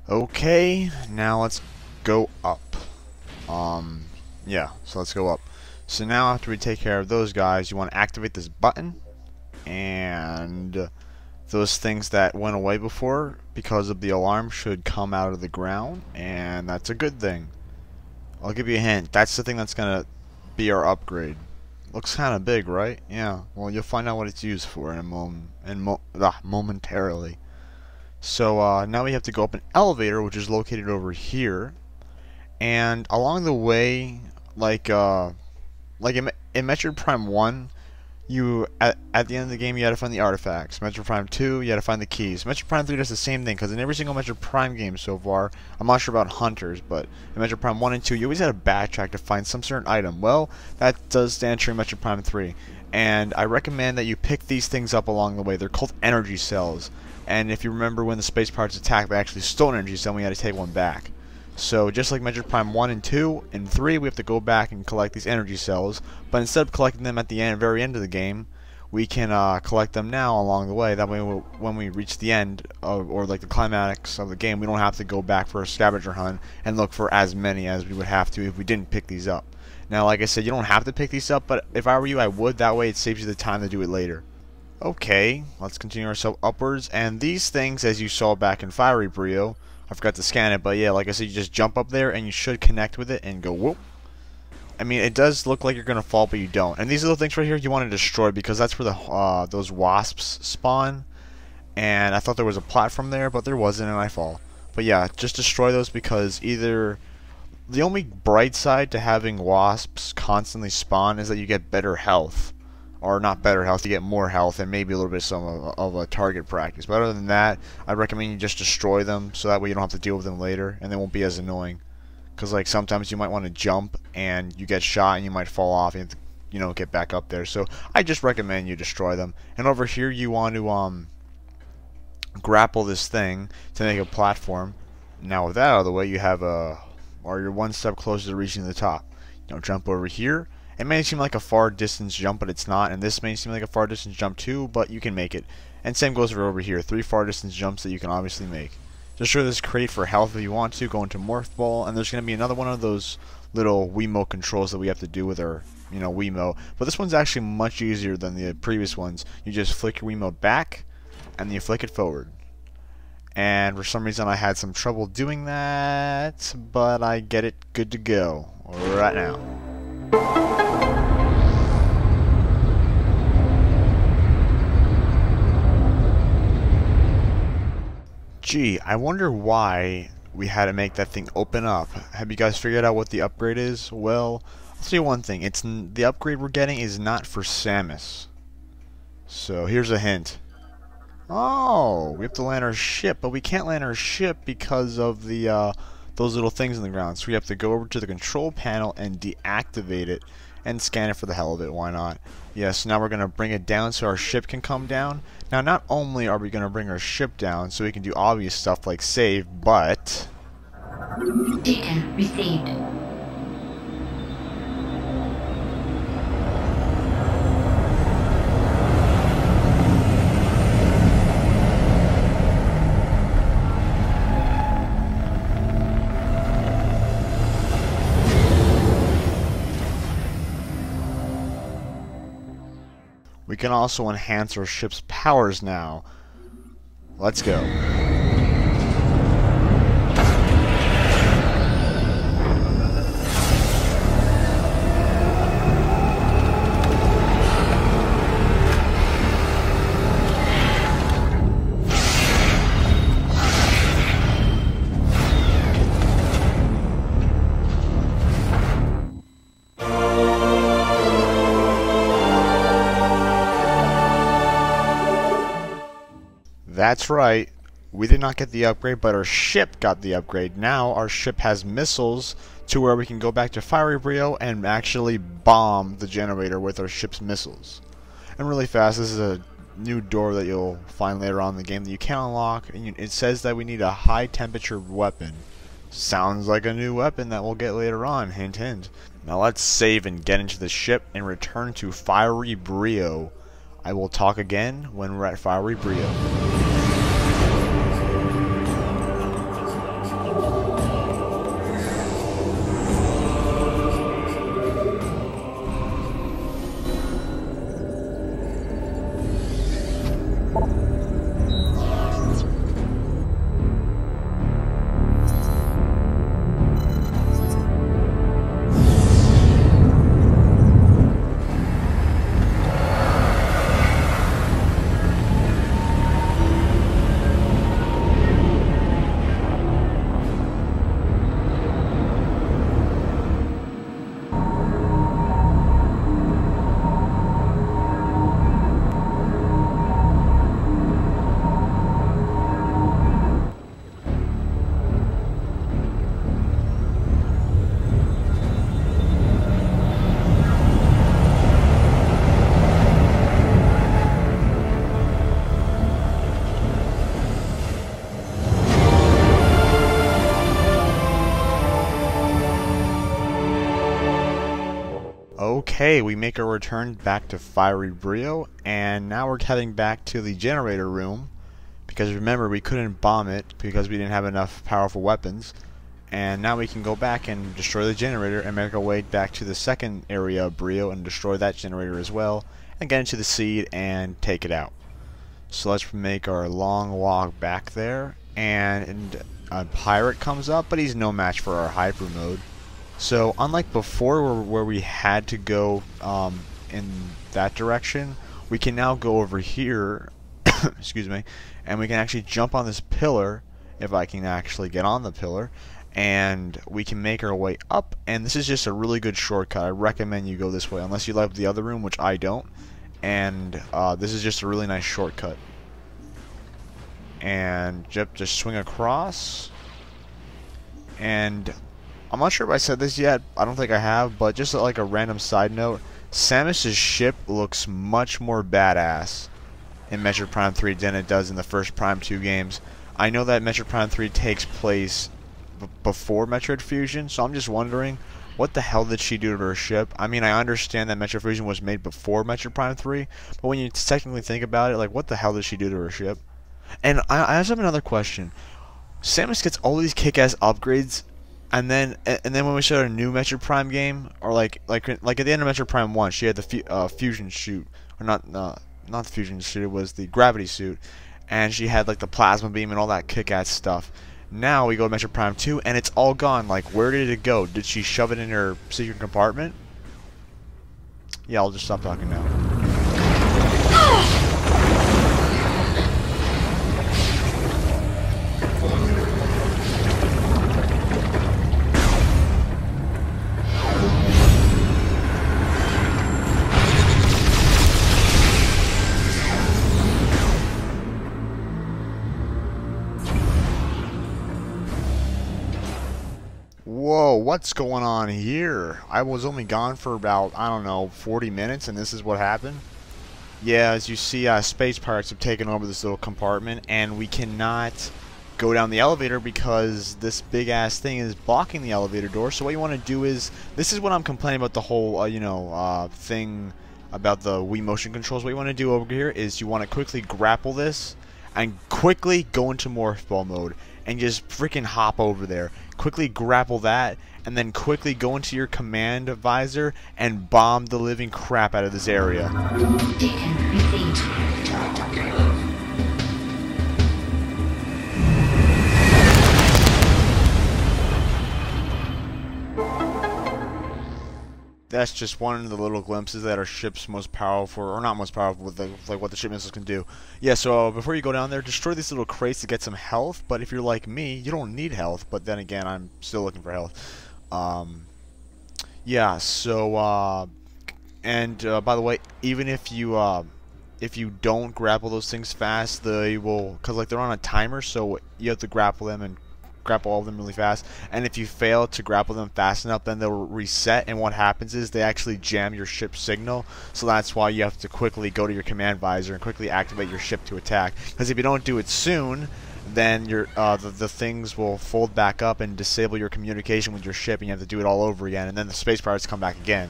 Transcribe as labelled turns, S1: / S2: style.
S1: Okay, now let's go up. Yeah, so let's go up. So now after we take care of those guys, you want to activate this button, and those things that went away before because of the alarm should come out of the ground, and that's a good thing. I'll give you a hint. That's the thing that's gonna be our upgrade. Looks kind of big, right? Yeah. Well, you'll find out what it's used for in a momentarily. So now we have to go up an elevator, which is located over here, and along the way, like in Metroid Prime 1, you at the end of the game you had to find the artifacts. Metroid Prime 2, you had to find the keys. Metroid Prime 3 does the same thing, because in every single Metroid Prime game so far, I'm not sure about Hunters, but in Metroid Prime 1 and 2, you always had to backtrack to find some certain item. Well, that does stand true in Metroid Prime 3, and I recommend that you pick these things up along the way. They're called energy cells, and if you remember when the space pirates attacked, they actually stole an energy cell and we had to take one back. So just like Metroid Prime 1 and 2 and 3, we have to go back and collect these energy cells, but instead of collecting them at the very end of the game, we can collect them now along the way. That way when we reach the end or like the climax of the game, we don't have to go back for a scavenger hunt and look for as many as we would have to if we didn't pick these up. Now, like I said, you don't have to pick these up, but if I were you, I would. That way it saves you the time to do it later. Okay, let's continue ourselves upwards, and these things, as you saw back in Fiery Brio, I forgot to scan it, but yeah, like I said, you just jump up there and you should connect with it and go whoop. I mean, it does look like you're gonna fall, but you don't. And these little things right here, you want to destroy, because that's where the those wasps spawn. And I thought there was a platform there, but there wasn't, and I fall. But yeah, just destroy those, because either the only bright side to having wasps constantly spawn is that you get better health. Or not better health, you get more health and maybe a little bit of a target practice. But other than that, I recommend you just destroy them, so that way you don't have to deal with them later and they won't be as annoying. Because like sometimes you might want to jump and you get shot and you might fall off and you have to, you know, get back up there. So I just recommend you destroy them. And over here you want to grapple this thing to make a platform. Now with that out of the way, you have you're one step closer to reaching the top. You know, jump over here. It may seem like a far distance jump, but it's not, and this may seem like a far distance jump too, but you can make it. And same goes for over here, 3 far distance jumps that you can obviously make. Just show this crate for health if you want to, go into Morph Ball, and there's going to be another one of those little Wiimote controls that we have to do with our, you know, Wiimote. But this one's actually much easier than the previous ones. You just flick your Wiimote back, and then you flick it forward. And for some reason I had some trouble doing that, but I get it good to go right now. Gee, I wonder why we had to make that thing open up. Have you guys figured out what the upgrade is? Well, I'll tell you one thing. The upgrade we're getting is not for Samus. So here's a hint. Oh, we have to land our ship, but we can't land our ship because of the those little things in the ground. So we have to go over to the control panel and deactivate it and scan it for the hell of it. Why not? Yes, now we're going to bring it down so our ship can come down. Now, not only are we going to bring our ship down so we can do obvious stuff like save, but
S2: data received.
S1: we can also enhance our ship's powers now. Let's go. That's right, we did not get the upgrade, but our ship got the upgrade. Now our ship has missiles to where we can go back to Fiery Brio and actually bomb the generator with our ship's missiles. And really fast, this is a new door that you'll find later on in the game that you can unlock, and it says that we need a high temperature weapon. Sounds like a new weapon that we'll get later on, hint hint. Now let's save and get into the ship and return to Fiery Brio. I will talk again when we're at Fiery Brio. Okay, we make our return back to Fiery Brio, and now we're heading back to the generator room, because remember, we couldn't bomb it because we didn't have enough powerful weapons. And now we can go back and destroy the generator and make our way back to the second area of Brio and destroy that generator as well, and get into the seed and take it out. So let's make our long walk back there, and a pirate comes up, but he's no match for our hyper mode. So unlike before where we had to go in that direction, we can now go over here, excuse me, and we can actually jump on this pillar, if I can actually get on the pillar, and we can make our way up, and this is just a really good shortcut. I recommend you go this way, unless you like the other room, which I don't, and this is just a really nice shortcut. And just swing across, and I'm not sure if I said this yet, I don't think I have, but just like a random side note, Samus's ship looks much more badass in Metroid Prime 3 than it does in the first Prime 2 games. I know that Metroid Prime 3 takes place before Metroid Fusion, so I'm just wondering, what the hell did she do to her ship? I mean, I understand that Metroid Fusion was made before Metroid Prime 3, but when you technically think about it, like, what the hell did she do to her ship? And I also have another question. Samus gets all these kick-ass upgrades, and then when we start a new Metroid Prime game, or like at the end of Metroid Prime 1, she had the fusion suit, or not the fusion suit, it was the gravity suit, and she had like the plasma beam and all that kick-ass stuff. Now we go to Metroid Prime 2, and it's all gone. Like, where did it go? Did she shove it in her secret compartment? Yeah, I'll just stop talking now. Whoa, what's going on here? I was only gone for about, I don't know, 40 minutes, and this is what happened? Yeah, as you see, space pirates have taken over this little compartment, and we cannot go down the elevator because this big-ass thing is blocking the elevator door. So what you want to do is, this is what I'm complaining about the whole, thing about the Wii motion controls. What you want to do over here is you want to quickly grapple this, and quickly go into morph ball mode, and just freaking hop over there. Quickly grapple that, and then quickly go into your command visor and bomb the living crap out of this area.
S2: Data received.
S1: That's just one of the little glimpses that our ship's most powerful, or not most powerful, with like what the ship missiles can do. Yeah, so before you go down there, destroy these little crates to get some health. But if you're like me, you don't need health. But then again, I'm still looking for health. Yeah. So by the way, even if you don't grapple those things fast, they will, cause like they're on a timer, so you have to grapple them and grapple all of them really fast, and if you fail to grapple them fast enough, then they'll reset, and what happens is they actually jam your ship's signal. So that's why you have to quickly go to your command visor and quickly activate your ship to attack, because if you don't do it soon, then your the things will fold back up and disable your communication with your ship, and you have to do it all over again, and then the space pirates come back again.